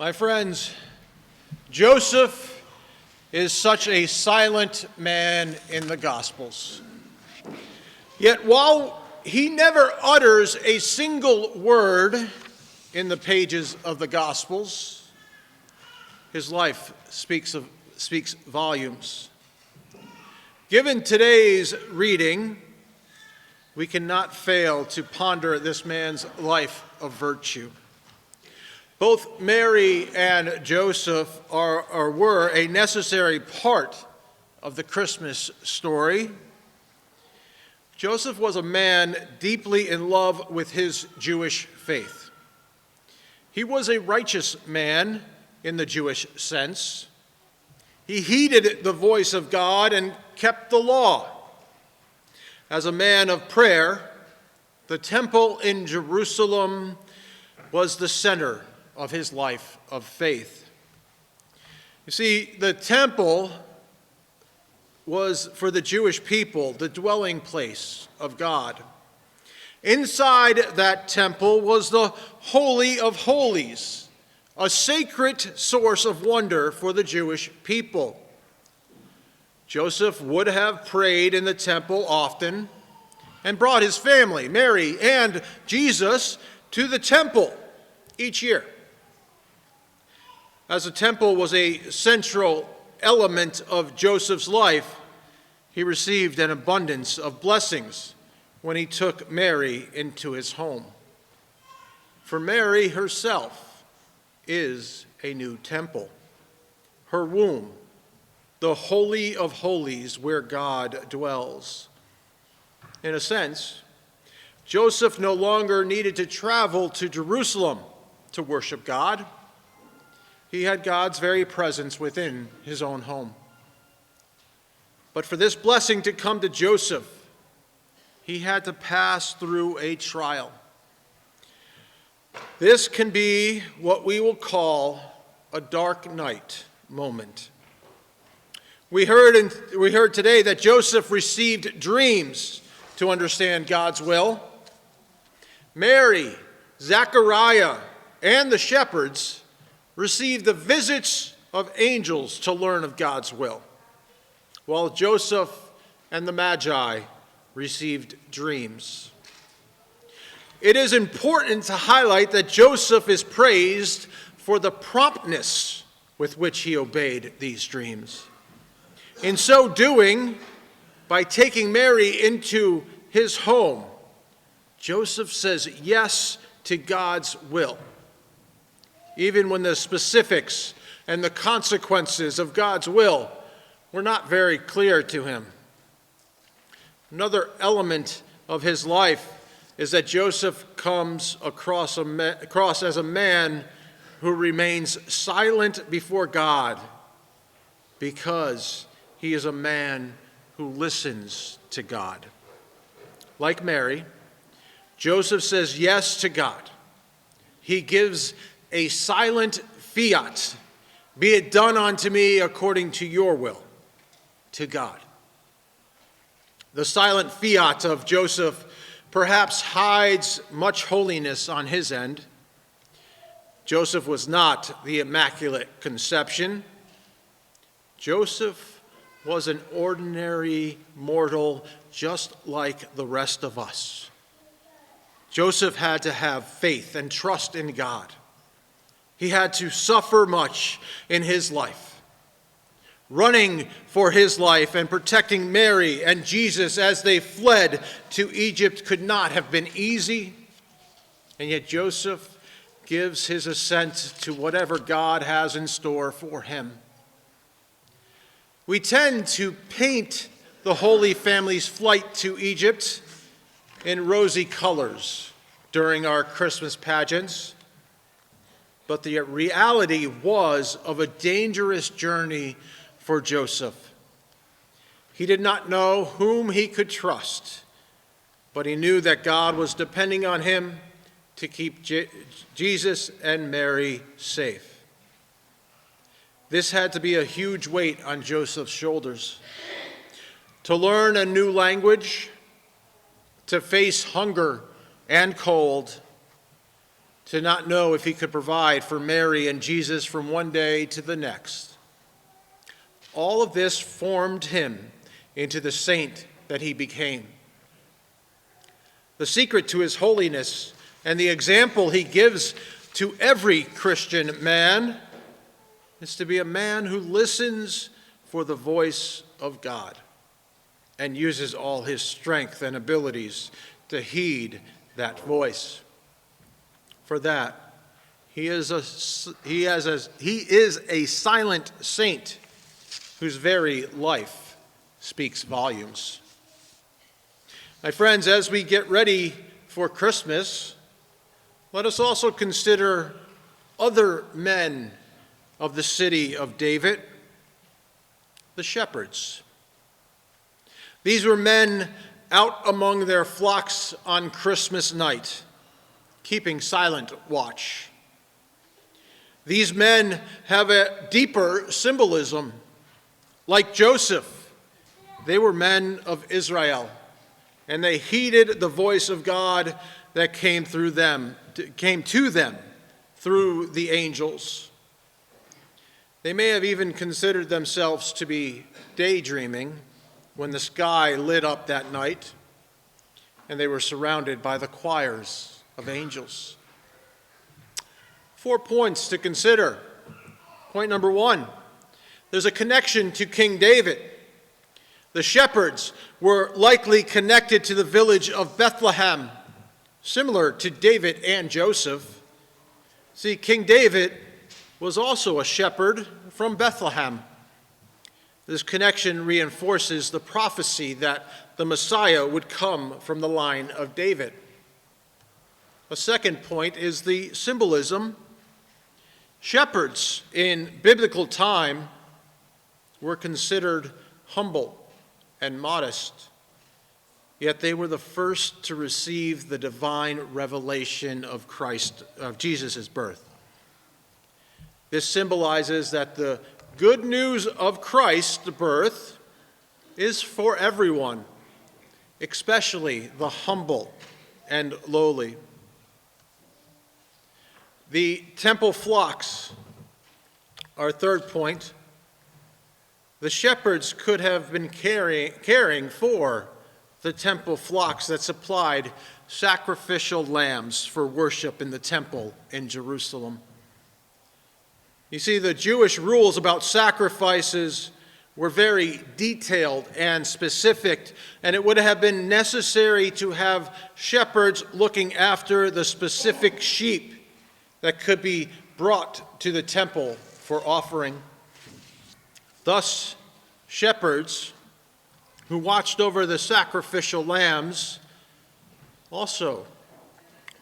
My friends, Joseph is such a silent man in the Gospels. Yet while he never utters a single word in the pages of the Gospels, his life speaks volumes. Given today's reading, we cannot fail to ponder this man's life of virtue. Both Mary and Joseph were a necessary part of the Christmas story. Joseph was a man deeply in love with his Jewish faith. He was a righteous man in the Jewish sense. He heeded the voice of God and kept the law. As a man of prayer, the temple in Jerusalem was the center of his life of faith. You see, the temple was, for the Jewish people, the dwelling place of God. Inside that temple was the Holy of Holies, a sacred source of wonder for the Jewish people. Joseph would have prayed in the temple often and brought his family, Mary and Jesus, to the temple each year. As the temple was a central element of Joseph's life, he received an abundance of blessings when he took Mary into his home. For Mary herself is a new temple. Her womb, the Holy of Holies where God dwells. In a sense, Joseph no longer needed to travel to Jerusalem to worship God. He had God's very presence within his own home. But for this blessing to come to Joseph, he had to pass through a trial. This can be what we will call a dark night moment. We heard today that Joseph received dreams to understand God's will. Mary, Zechariah, and the shepherds received the visits of angels to learn of God's will, while Joseph and the Magi received dreams. It is important to highlight that Joseph is praised for the promptness with which he obeyed these dreams. In so doing, by taking Mary into his home, Joseph says yes to God's will, even when the specifics and the consequences of God's will were not very clear to him. Another element of his life is that Joseph comes across as a man who remains silent before God because he is a man who listens to God. Like Mary, Joseph says yes to God. He gives a silent fiat, be it done unto me according to your will, to God. The silent fiat of Joseph perhaps hides much holiness on his end. Joseph was not the Immaculate Conception. Joseph was an ordinary mortal just like the rest of us. Joseph had to have faith and trust in God. He had to suffer much in his life. Running for his life and protecting Mary and Jesus as they fled to Egypt could not have been easy. And yet Joseph gives his assent to whatever God has in store for him. We tend to paint the Holy Family's flight to Egypt in rosy colors during our Christmas pageants. But the reality was of a dangerous journey for Joseph. He did not know whom he could trust, but he knew that God was depending on him to keep Jesus and Mary safe. This had to be a huge weight on Joseph's shoulders. To learn a new language, to face hunger and cold, to not know if he could provide for Mary and Jesus from one day to the next. All of this formed him into the saint that he became. The secret to his holiness and the example he gives to every Christian man is to be a man who listens for the voice of God and uses all his strength and abilities to heed that voice. For that, he is a silent saint whose very life speaks volumes. My friends, as we get ready for Christmas, let us also consider other men of the city of David, the shepherds. These were men out among their flocks on Christmas night, keeping silent watch. These men have a deeper symbolism. Like Joseph, they were men of Israel, and they heeded the voice of God that came to them through the angels. They may have even considered themselves to be daydreaming when the sky lit up that night and they were surrounded by the choirs of angels. 4 points to consider. Point number 1, there's a connection to King David. The shepherds were likely connected to the village of Bethlehem, similar to David and Joseph. See, King David was also a shepherd from Bethlehem. This connection reinforces the prophecy that the Messiah would come from the line of David. A second point is the symbolism. Shepherds in biblical time were considered humble and modest, yet they were the first to receive the divine revelation of Jesus' birth. This symbolizes that the good news of Christ's birth is for everyone, especially the humble and lowly. The temple flocks, our third point. The shepherds could have been caring for the temple flocks that supplied sacrificial lambs for worship in the temple in Jerusalem. You see, the Jewish rules about sacrifices were very detailed and specific, and it would have been necessary to have shepherds looking after the specific sheep that could be brought to the temple for offering. Thus, shepherds who watched over the sacrificial lambs also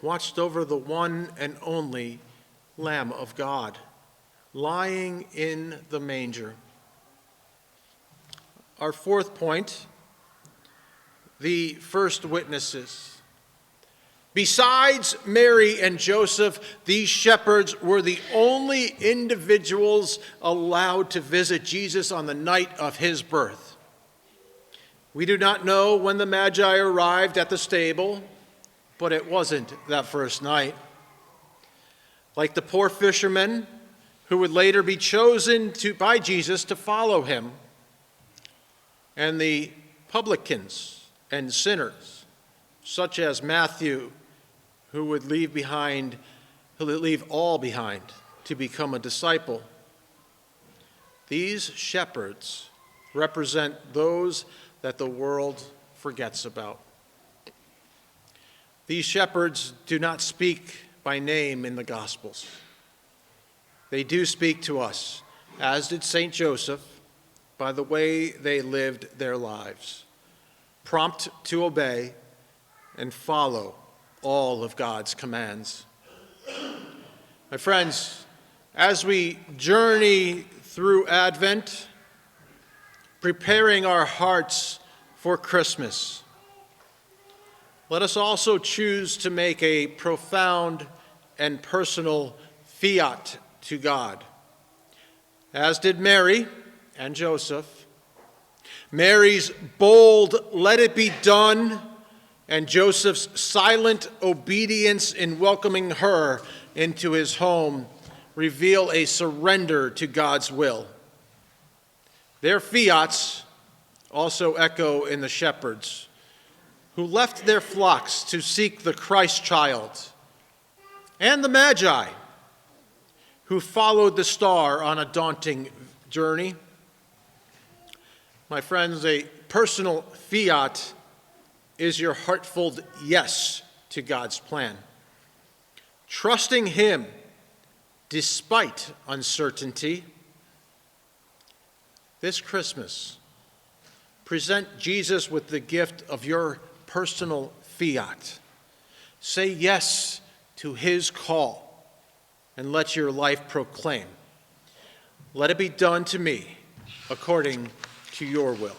watched over the one and only Lamb of God, lying in the manger. Our fourth point, the first witnesses. Besides Mary and Joseph, these shepherds were the only individuals allowed to visit Jesus on the night of his birth. We do not know when the Magi arrived at the stable, but it wasn't that first night. Like the poor fishermen who would later be chosen by Jesus to follow him, and the publicans and sinners, such as Matthew, who would leave all behind to become a disciple. These shepherds represent those that the world forgets about. These shepherds do not speak by name in the Gospels. They do speak to us, as did St. Joseph, by the way they lived their lives, prompt to obey and follow all of God's commands. My friends, as we journey through Advent, preparing our hearts for Christmas, let us also choose to make a profound and personal fiat to God, as did Mary and Joseph. Mary's bold "let it be done" and Joseph's silent obedience in welcoming her into his home reveal a surrender to God's will. Their fiats also echo in the shepherds, who left their flocks to seek the Christ child, and the Magi, who followed the star on a daunting journey. My friends, a personal fiat is your heartfelt yes to God's plan. Trusting him despite uncertainty. This Christmas, present Jesus with the gift of your personal fiat. Say yes to his call and let your life proclaim, "Let it be done to me according to your will."